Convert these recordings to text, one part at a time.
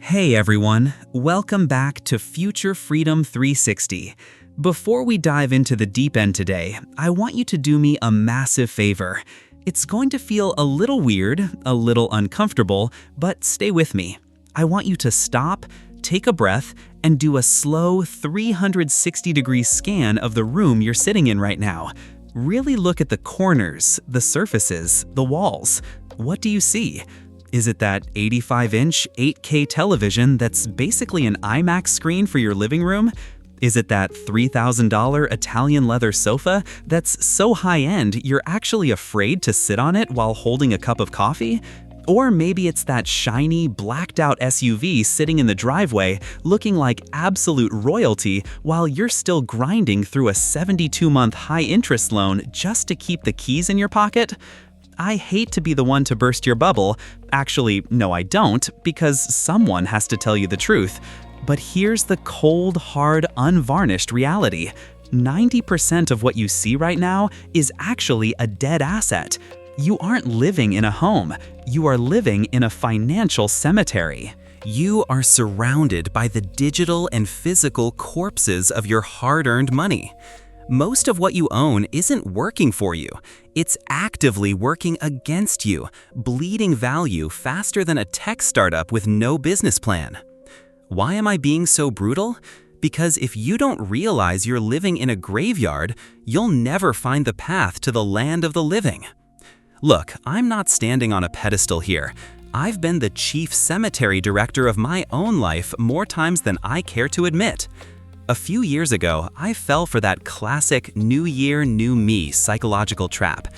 Hey everyone, welcome back to Future Freedom 360. Before we dive into the deep end today, I want you to do me a massive favor. It's going to feel a little weird, a little uncomfortable, but stay with me. I want you to stop, take a breath, and do a slow 360-degree scan of the room you're sitting in right now. Really look at the corners, the surfaces, the walls. What do you see? Is it that 85-inch 8K television that's basically an IMAX screen for your living room? Is it that $3,000 Italian leather sofa that's so high-end you're actually afraid to sit on it while holding a cup of coffee? Or maybe it's that shiny, blacked-out SUV sitting in the driveway looking like absolute royalty while you're still grinding through a 72-month high-interest loan just to keep the keys in your pocket? I hate to be the one to burst your bubble. Actually, no, I don't, because someone has to tell you the truth. But here's the cold, hard, unvarnished reality. 90% of what you see right now is actually a dead asset. You aren't living in a home. You are living in a financial cemetery. You are surrounded by the digital and physical corpses of your hard-earned money. Most of what you own isn't working for you. It's actively working against you, bleeding value faster than a tech startup with no business plan. Why am I being so brutal? Because if you don't realize you're living in a graveyard, you'll never find the path to the land of the living. Look, I'm not standing on a pedestal here. I've been the chief cemetery director of my own life more times than I care to admit. A few years ago, I fell for that classic new year, new me psychological trap.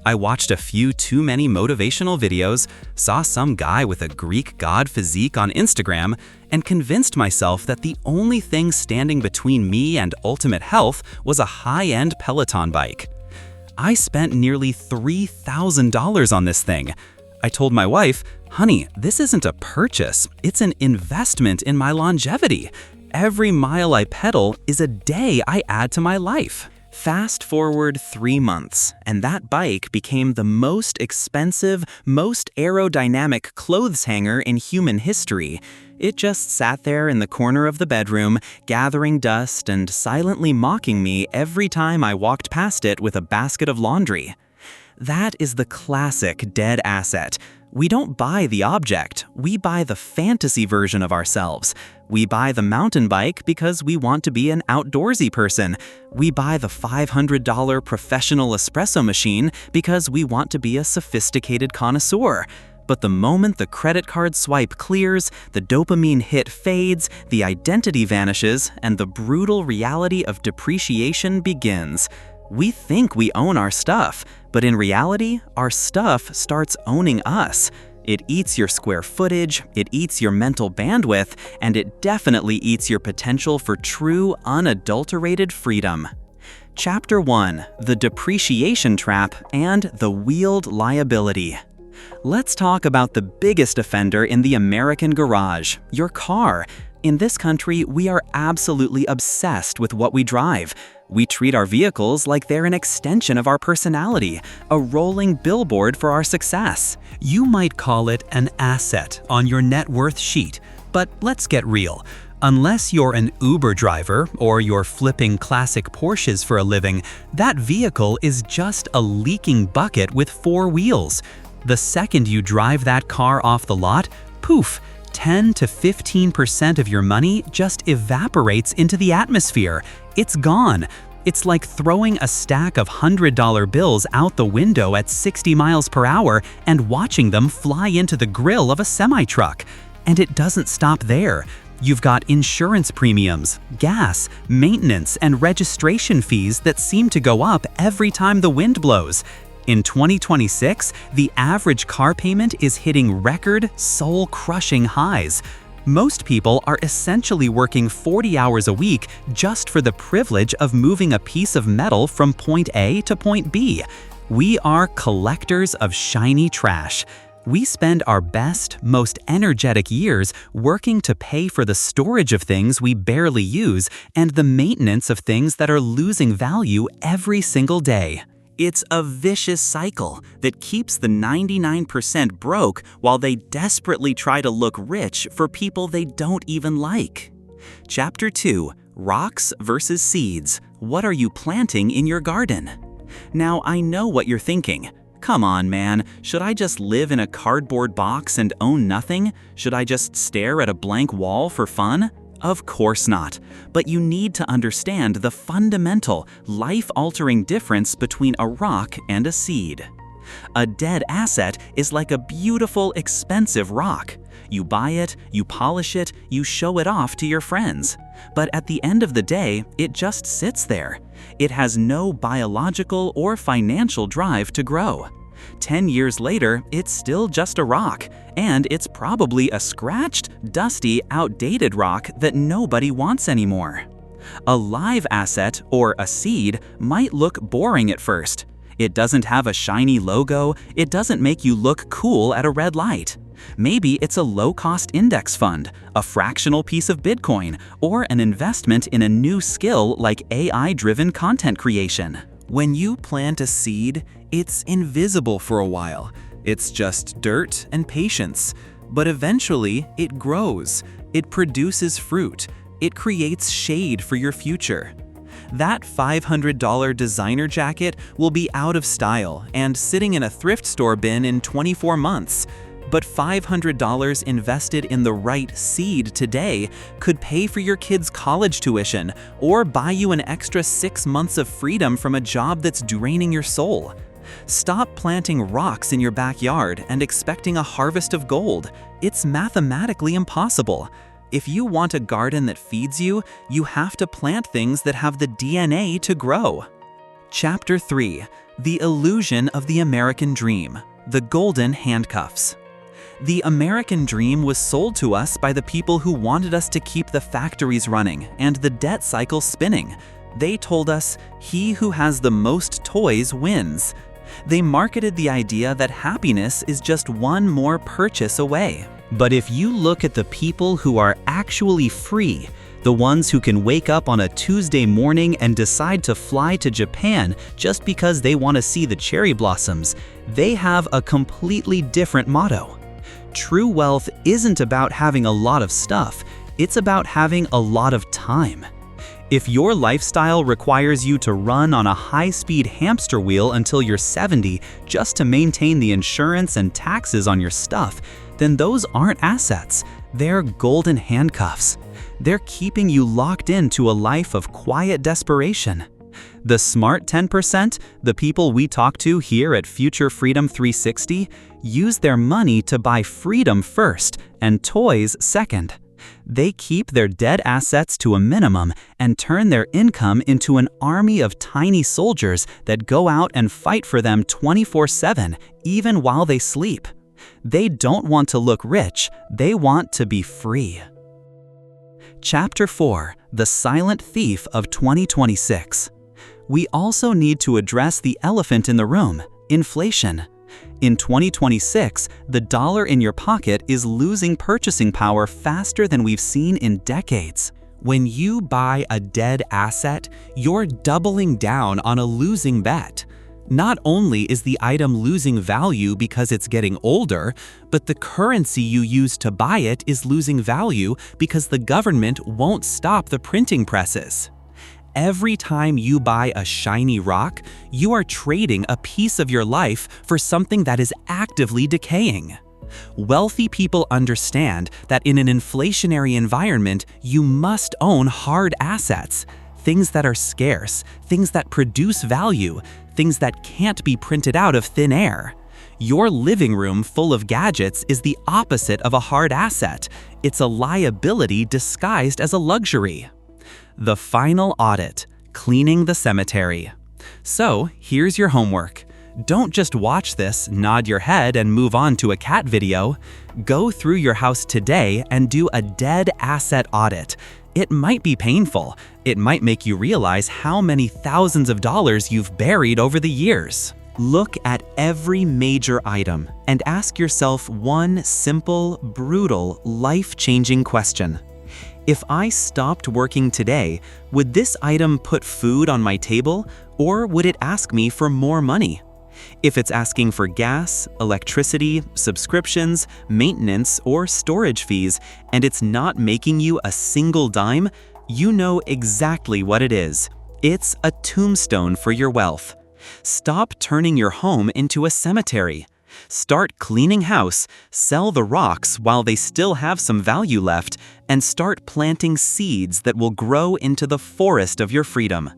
I watched a few too many motivational videos, saw some guy with a Greek god physique on Instagram, and convinced myself that the only thing standing between me and ultimate health was a high-end Peloton bike. I spent nearly $3,000 on this thing. I told my wife, "Honey, this isn't a purchase, it's an investment in my longevity. Every mile I pedal is a day I add to my life." Fast forward 3 months, and that bike became the most expensive, most aerodynamic clothes hanger in human history. It just sat there in the corner of the bedroom, gathering dust and silently mocking me every time I walked past it with a basket of laundry. That is the classic dead asset. We don't buy the object, we buy the fantasy version of ourselves. We buy the mountain bike because we want to be an outdoorsy person. We buy the $500 professional espresso machine because we want to be a sophisticated connoisseur. But the moment the credit card swipe clears, the dopamine hit fades, the identity vanishes, and the brutal reality of depreciation begins. We think we own our stuff, but in reality, our stuff starts owning us. It eats your square footage, it eats your mental bandwidth, and it definitely eats your potential for true, unadulterated freedom. Chapter 1: The Depreciation Trap and the Wheeled Liability. Let's talk about the biggest offender in the American garage, your car. In this country, we are absolutely obsessed with what we drive. We treat our vehicles like they're an extension of our personality, a rolling billboard for our success. You might call it an asset on your net worth sheet, but let's get real. Unless you're an Uber driver or you're flipping classic Porsches for a living, that vehicle is just a leaking bucket with 4 wheels. The second you drive that car off the lot, poof, 10 to 15% of your money just evaporates into the atmosphere. It's gone. It's like throwing a stack of $100 bills out the window at 60 miles per hour and watching them fly into the grill of a semi-truck. And it doesn't stop there. You've got insurance premiums, gas, maintenance, and registration fees that seem to go up every time the wind blows. In 2026, the average car payment is hitting record, soul-crushing highs. Most people are essentially working 40 hours a week just for the privilege of moving a piece of metal from point A to point B. We are collectors of shiny trash. We spend our best, most energetic years working to pay for the storage of things we barely use and the maintenance of things that are losing value every single day. It's a vicious cycle that keeps the 99% broke while they desperately try to look rich for people they don't even like. Chapter 2: Rocks versus Seeds. What are you planting in your garden? Now, I know what you're thinking. Come on, man, should I just live in a cardboard box and own nothing? Should I just stare at a blank wall for fun? Of course not. But you need to understand the fundamental, life-altering difference between a rock and a seed. A dead asset is like a beautiful, expensive rock. You buy it, you polish it, you show it off to your friends. But at the end of the day, it just sits there. It has no biological or financial drive to grow. 10 years later, it's still just a rock, and it's probably a scratched, dusty, outdated rock that nobody wants anymore. A live asset, or a seed, might look boring at first. It doesn't have a shiny logo, it doesn't make you look cool at a red light. Maybe it's a low-cost index fund, a fractional piece of Bitcoin, or an investment in a new skill like AI-driven content creation. When you plant a seed, it's invisible for a while. It's just dirt and patience. But eventually, it grows. It produces fruit. It creates shade for your future. That $500 designer jacket will be out of style and sitting in a thrift store bin in 24 months. But $500 invested in the right seed today could pay for your kids' college tuition or buy you an extra 6 months of freedom from a job that's draining your soul. Stop planting rocks in your backyard and expecting a harvest of gold. It's mathematically impossible. If you want a garden that feeds you, you have to plant things that have the DNA to grow. Chapter 3: The Illusion of the American Dream. The Golden Handcuffs. The American dream was sold to us by the people who wanted us to keep the factories running and the debt cycle spinning. They told us, "He who has the most toys wins." They marketed the idea that happiness is just one more purchase away. But if you look at the people who are actually free, the ones who can wake up on a Tuesday morning and decide to fly to Japan just because they want to see the cherry blossoms, they have a completely different motto. True wealth isn't about having a lot of stuff, it's about having a lot of time. If your lifestyle requires you to run on a high-speed hamster wheel until you're 70 just to maintain the insurance and taxes on your stuff, then those aren't assets, they're golden handcuffs. They're keeping you locked into a life of quiet desperation. The smart 10%, the people we talk to here at Future Freedom 360, use their money to buy freedom first and toys second. They keep their dead assets to a minimum and turn their income into an army of tiny soldiers that go out and fight for them 24/7, even while they sleep. They don't want to look rich, they want to be free. Chapter 4: The Silent Thief of 2026. We also need to address the elephant in the room: inflation. In 2026, the dollar in your pocket is losing purchasing power faster than we've seen in decades. When you buy a dead asset, you're doubling down on a losing bet. Not only is the item losing value because it's getting older, but the currency you use to buy it is losing value because the government won't stop the printing presses. Every time you buy a shiny rock, you are trading a piece of your life for something that is actively decaying. Wealthy people understand that in an inflationary environment, you must own hard assets, things that are scarce, things that produce value, things that can't be printed out of thin air. Your living room full of gadgets is the opposite of a hard asset. It's a liability disguised as a luxury. The final audit: cleaning the cemetery. So, here's your homework. Don't just watch this, nod your head, and move on to a cat video. Go through your house today and do a dead asset audit. It might be painful. It might make you realize how many thousands of dollars you've buried over the years. Look at every major item and ask yourself one simple, brutal, life-changing question. If I stopped working today, would this item put food on my table, or would it ask me for more money? If it's asking for gas, electricity, subscriptions, maintenance, or storage fees, and it's not making you a single dime, you know exactly what it is. It's a tombstone for your wealth. Stop turning your home into a cemetery. Start cleaning house, sell the rocks while they still have some value left, and start planting seeds that will grow into the forest of your freedom.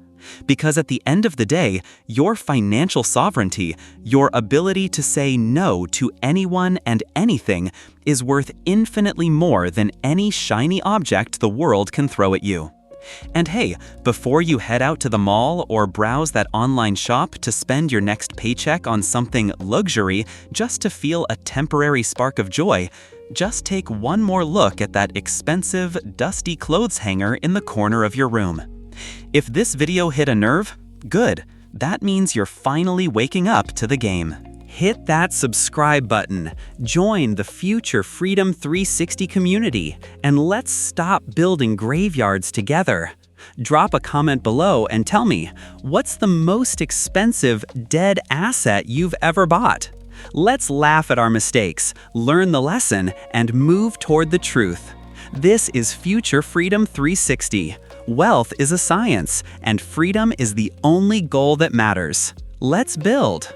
Because at the end of the day, your financial sovereignty, your ability to say no to anyone and anything, is worth infinitely more than any shiny object the world can throw at you. And hey, before you head out to the mall or browse that online shop to spend your next paycheck on something luxury just to feel a temporary spark of joy, just take one more look at that expensive, dusty clothes hanger in the corner of your room. If this video hit a nerve, good. That means you're finally waking up to the game. Hit that subscribe button, join the Future Freedom 360 community, and let's stop building graveyards together. Drop a comment below and tell me, what's the most expensive dead asset you've ever bought? Let's laugh at our mistakes, learn the lesson, and move toward the truth. This is Future Freedom 360. Wealth is a science, and freedom is the only goal that matters. Let's build.